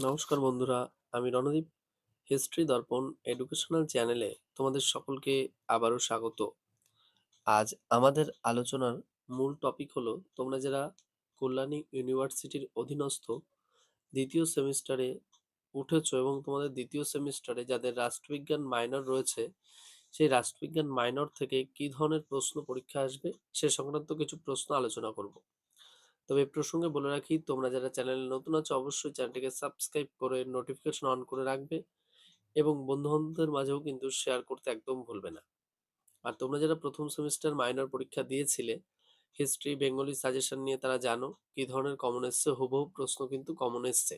নমস্কার বন্ধুরা, আমি রণদীপ। হিস্ট্রি দর্পণ এডুকেশনাল চ্যানেলে তোমাদের সকলকে আবারও স্বাগত। আজ আমাদের আলোচনার মূল টপিক হলো, তোমরা যারা কল্যাণী ইউনিভার্সিটির অধীনস্থ দ্বিতীয় সেমিস্টারে উঠেছো এবং তোমাদের দ্বিতীয় সেমিস্টারে যাদের রাষ্ট্রবিজ্ঞান মাইনর রয়েছে, সেই রাষ্ট্রবিজ্ঞান মাইনর থেকে কি ধরনের প্রশ্ন পরীক্ষা আসবে সে সংক্রান্ত কিছু প্রশ্ন আলোচনা করব। তবে এই প্রসঙ্গে বলে রাখি, তোমরা যারা চ্যানেলে নতুন আছো অবশ্যই চ্যানেলটিকে সাবস্ক্রাইব করে নোটিফিকেশন অন করে রাখবে এবং বন্ধু-বান্ধবদের মাঝেও কিন্তু শেয়ার করতে একদম ভুলবে না। আর তোমরা যারা প্রথম সেমিস্টার মাইনর পরীক্ষা দিয়েছিলে হিস্ট্রি বেঙ্গলি সাজেশন নিয়ে, তারা জানো কি ধরনের কমন এসছে। হুবহু প্রশ্ন কিন্তু কমন এসছে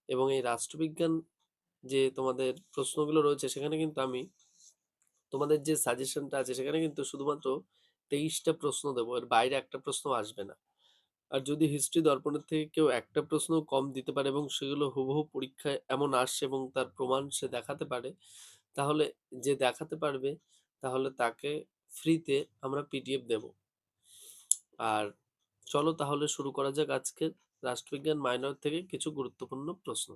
এবং এই রাষ্ট্রবিজ্ঞান যে তোমাদের প্রশ্নগুলো রয়েছে সেখানে কিন্তু আমি তোমাদের যে সাজেশনটা আছে সেখানে কিন্তু শুধুমাত্র 23টা প্রশ্ন দেবো, এর বাইরে একটা প্রশ্ন আসবে না। আর যদি হিস্ট্রি দর্পণের থেকে কেউ একটা প্রশ্ন কম দিতে পারে এবং সেগুলো হুবহু পরীক্ষায় এমন আসছে এবং তার প্রমাণ সে দেখাতে পারে, তাহলে যে দেখাতে পারবে তাহলে তাকে ফ্রিতে আমরা পিডিএফ দেব। আর চলো তাহলে শুরু করা যাক আজকের রাষ্ট্রবিজ্ঞান মাইনর থেকে কিছু গুরুত্বপূর্ণ প্রশ্ন।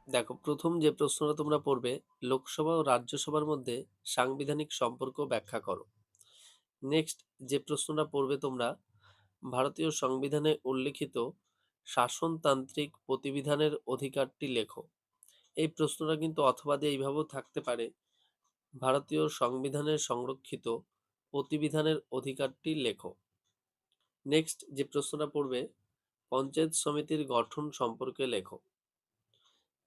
দেখো, প্রথম যে প্রশ্নটা তোমরা পড়বে, লোকসভা ও রাজ্যসভার মধ্যে সাংবিধানিক সম্পর্ক ব্যাখ্যা করো। নেক্সট যে প্রশ্নটা পড়বে তোমরা, ভারতীয় সংবিধানে উল্লিখিত শাসনতান্ত্রিক প্রতিবিধানের অধিকারটি লেখো। এই প্রশ্নটা কিন্তু অথবা দিয়ে এইভাবেও থাকতে পারে, ভারতীয় সংবিধানের সংরক্ষিত প্রতিবিধানের অধিকারটি লেখো। নেক্সট যে প্রশ্নটা পড়বে, পঞ্চায়েত সমিতির গঠন সম্পর্কে লেখো।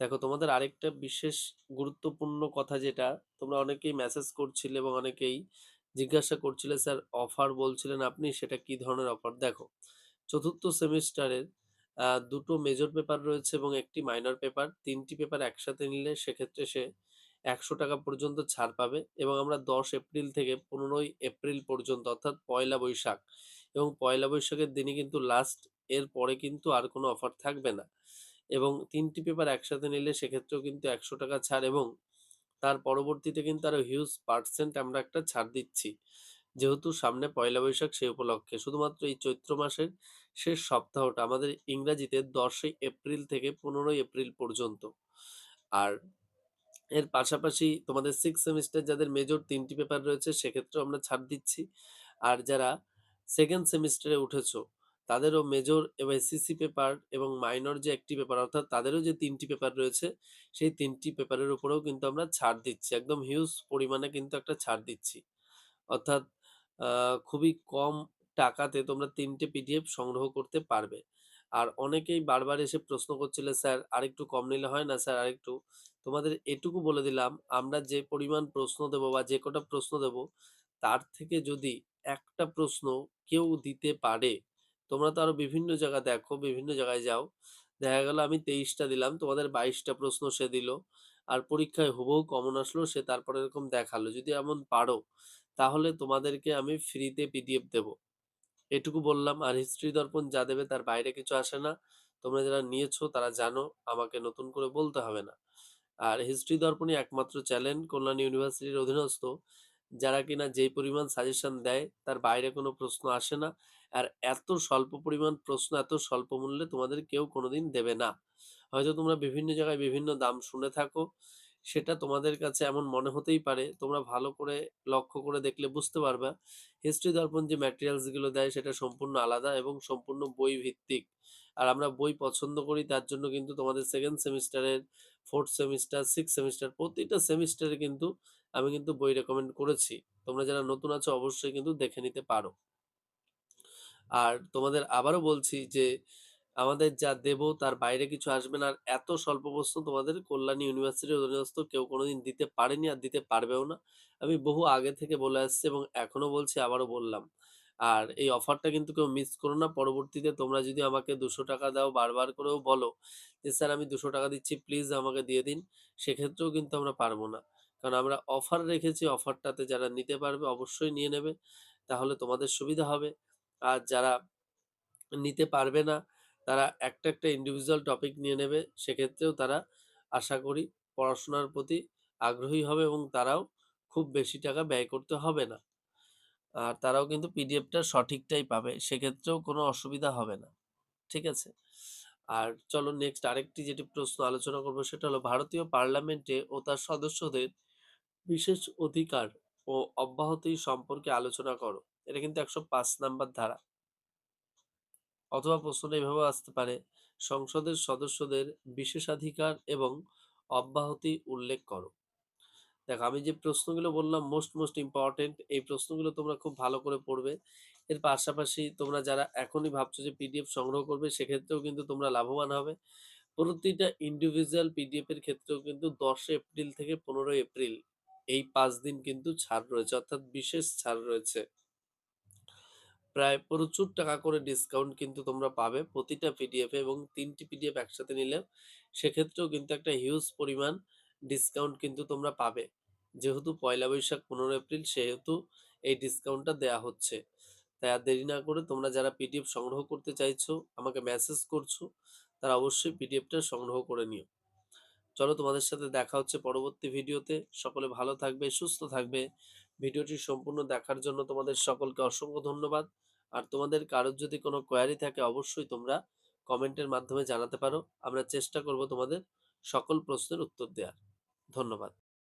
দেখো, তোমাদের আরেকটা বিশেষ গুরুত্বপূর্ণ কথা, যেটা তোমরা অনেকেই মেসেজ করছিলে এবং অনেকেই জিজ্ঞাসা করছিলে, স্যার অফার বলছিলেন আপনি, সেটা কি ধরনের অফার। দেখো, চতুর্থ সেমিস্টারের দুটো মেজর পেপার রয়েছে এবং একটি মাইনর পেপার, তিনটি পেপার একসাথে নিলে সেক্ষেত্রে সে 100 টাকা পর্যন্ত ছাড় পাবে এবং আমরা 10 এপ্রিল থেকে 15ই এপ্রিল পর্যন্ত, অর্থাৎ পয়লা বৈশাখ এবং পয়লা বৈশাখের দিনই কিন্তু লাস্ট, এর পরে কিন্তু আর কোনো অফার থাকবে না। এবং তিনটি পেপার একসাথে নিলে সেক্ষেত্রেও কিন্তু 100 টাকা ছাড় এবং তার পরবর্তীতে কিন্তু আরো হিউজ পার্সেন্ট আমরা একটা ছাড় দিচ্ছি, যেহেতু সামনে পয়লা বৈশাখ সেই উপলক্ষে। শুধুমাত্র এই চৈত্র মাসের শেষ সপ্তাহটা আমাদের ইংরাজিতে 10 এপ্রিল থেকে 15ই এপ্রিল পর্যন্ত। আর এর পাশাপাশি তোমাদের সিক্স সেমিস্টার যাদের মেজর তিনটি পেপার রয়েছে সেক্ষেত্রেও আমরা ছাড় দিচ্ছি। আর যারা সেকেন্ড সেমিস্টারে উঠেছো তাদেরও মেজর এবং সিসি পেপার এবং মাইনর যে একটি পেপার, অর্থাৎ তাদেরও যে তিনটি পেপার রয়েছে সেই তিনটি পেপারের উপরেও কিন্তু আমরা ছাড় দিচ্ছি, একদম হিউজ পরিমাণে কিন্তু একটা ছাড় দিচ্ছি। অর্থাৎ খুবই কম টাকাতে তোমরা 3টে পিডিএফ সংগ্রহ করতে পারবে। আর অনেকেই বারবার এসে প্রশ্ন করছিলে, স্যার আরেকটু কম নিলে হয় না স্যার আরেকটু। তোমাদের এটুকু বলে দিলাম, আমরা যে পরিমাণ প্রশ্ন দেবো বা যে কটা প্রশ্ন দেবো তার থেকে যদি একটা প্রশ্ন কেউ দিতে পারে, তোমরা তো আরো বিভিন্ন জায়গা দেখো, বিভিন্ন জায়গায় যাও, দেখা গেল আমি 23টা দিলাম, তোমাদের 22টা প্রশ্ন সে দিল আর পরীক্ষায় হুবহু কমন আসলো, সে তারপরে এরকম দেখালো। যদি এমন পারো তাহলে তোমাদেরকে আমি ফ্রিতে পিডিএফ দেব, এটুকু বললাম। আর হিস্ট্রি দর্পণ যা দেবে তার বাইরে কিছু আসে না, তোমরা যারা নিয়েছো তারা জানো, আমাকে নতুন করে বলতে হবে না। আর হিস্ট্রি দর্পণই একমাত্র চ্যানেল কল্যাণী ইউনিভার্সিটির অধীনস্থ যারা কিনা যেই পরিমাণ সাজেশন দেয় তার বাইরে কোনো প্রশ্ন আসে না। আর এত স্বল্প পরিমাণ প্রশ্ন এত স্বল্প মূল্যে তোমাদের কেউ কোনোদিন দেবে না। হয়তো তোমরা বিভিন্ন জায়গায় বিভিন্ন দাম শুনে থাকো, সেটা তোমাদের কাছে এমন মনে হতেই পারে, তোমরা ভালো করে লক্ষ্য করে দেখলে বুঝতে পারবা হিস্ট্রি দর্পণ যে ম্যাটেরিয়ালস গুলো দেয় সেটা সম্পূর্ণ আলাদা এবং সম্পূর্ণ বই ভিত্তিক। আর আমরা বই পছন্দ করি, তার জন্য কিন্তু তোমাদের সেকেন্ড সেমিস্টারের, ফোর্থ সেমিস্টার, সিক্স সেমিস্টার প্রতিটা সেমিস্টারে কিন্তু আমি কিন্তু বই রেকমেন্ড করেছি। তোমরা যারা নতুন আছো অবশ্যই কিন্তু দেখে নিতে পারো। আর তোমাদের আবারও বলছি যে আমাদের যা দেব তার বাইরে কিছু আসবে না। আর এত স্বল্প প্রশ্ন তোমাদের কল্যাণী ইউনিভার্সিটির অধীনস্থ কেউ কোনোদিন দিতে পারেনি আর দিতে পারবেও না। আমি বহু আগে থেকে বলে আসছি এবং এখনো বলছি, আবারও বললাম। আর এই অফারটা কিন্তু কেউ মিস করো না। পরবর্তীতে তোমরা যদি আমাকে 200 টাকা দাও, বারবার করেও বলো যে স্যার আমি 200 টাকা দিচ্ছি প্লিজ আমাকে দিয়ে দিন, সেক্ষেত্রেও কিন্তু আমরা পারবো না। কারণ আমরা অফার রেখেছি, অফারটাতে যারা নিতে পারবে অবশ্যই নিয়ে নেবে, তাহলে তোমাদের সুবিধা হবে। আর যারা নিতে পারবে না তারা একটা একটা ইন্ডিভিজুয়াল টপিক নিয়ে নেবে, সেক্ষেত্রেও তারা আশা করি পড়াশোনার প্রতি আগ্রহী হবে এবং তারাও খুব বেশি টাকা ব্যয় করতে হবে না। আর তারাও কিন্তু পিডিএফটা সঠিকটাই পাবে। সেক্ষেত্রেও কোনো অসুবিধা হবে না। ঠিক আছে? আর চলো নেক্সট আরেকটি যেটি প্রশ্ন আলোচনা করব সেটা হলো ভারতীয় পার্লামেন্টে ও তার সদস্যদের বিশেষ অধিকার ও অব্যাহতি সম্পর্কে আলোচনা করো। এটা কিন্তু ১০৫ নাম্বার ধারা। অথবা প্রশ্নটা এভাবেও আসতে পারে, সংসদের সদস্যদের বিশেষাধিকার এবং অব্যাহতি উল্লেখ করো। দেখো আমি যে প্রশ্নগুলো বললাম মোস্ট ইম্পর্টেন্ট, এই প্রশ্নগুলো তোমরা খুব ভালো করে পড়বে। এর পাশাপাশি তোমরা যারা এখনই ভাবছো যে পিডিএফ সংগ্রহ করবে সেক্ষেত্রেও কিন্তু তোমরা লাভবান হবে। প্রতিটা ইন্ডিভিজুয়াল পিডিএফ এর ক্ষেত্রেও কিন্তু ১০ এপ্রিল থেকে ১৫ এপ্রিল এই ৫ দিন কিন্তু ছাড় রয়েছে, অর্থাৎ বিশেষ ছাড় রয়েছে। প্রায় প্রচুর টাকা করে ডিসকাউন্ট কিন্তু তোমরা পাবে প্রতিটা পিডিএফ এ, এবং ৩টি পিডিএফ একসাথে নিলে সেক্ষেত্রেও কিন্তু একটা হিউজ পরিমাণ ডিসকাউন্ট কিন্তু তোমরা পাবে। যেহেতু পয়লা বৈশাখ ১৫ এপ্রিল সেহেতু এই ডিসকাউন্টটা দেয়া হচ্ছে। তাই আর দেরি না করে তোমরা যারা পিডিএফ সংগ্রহ করতে চাইছো, আমাকে মেসেজ করছো, তারা অবশ্যই পিডিএফটা সংগ্রহ করে নিও। চলো তোমাদের সাথে দেখা হচ্ছে পরবর্তী ভিডিওতে। সকলে ভালো থাকবে, সুস্থ থাকবে। ভিডিওটি সম্পূর্ণ দেখার জন্য তোমাদের সকলকে অসংখ্য ধন্যবাদ। আর তোমাদের কারোর যদি কোনো কোয়েরি থাকে অবশ্যই তোমরা কমেন্টের মাধ্যমে জানাতে পারো। আমরা চেষ্টা করব তোমাদের সকল প্রশ্নের উত্তর দেওয়ার। ধন্যবাদ।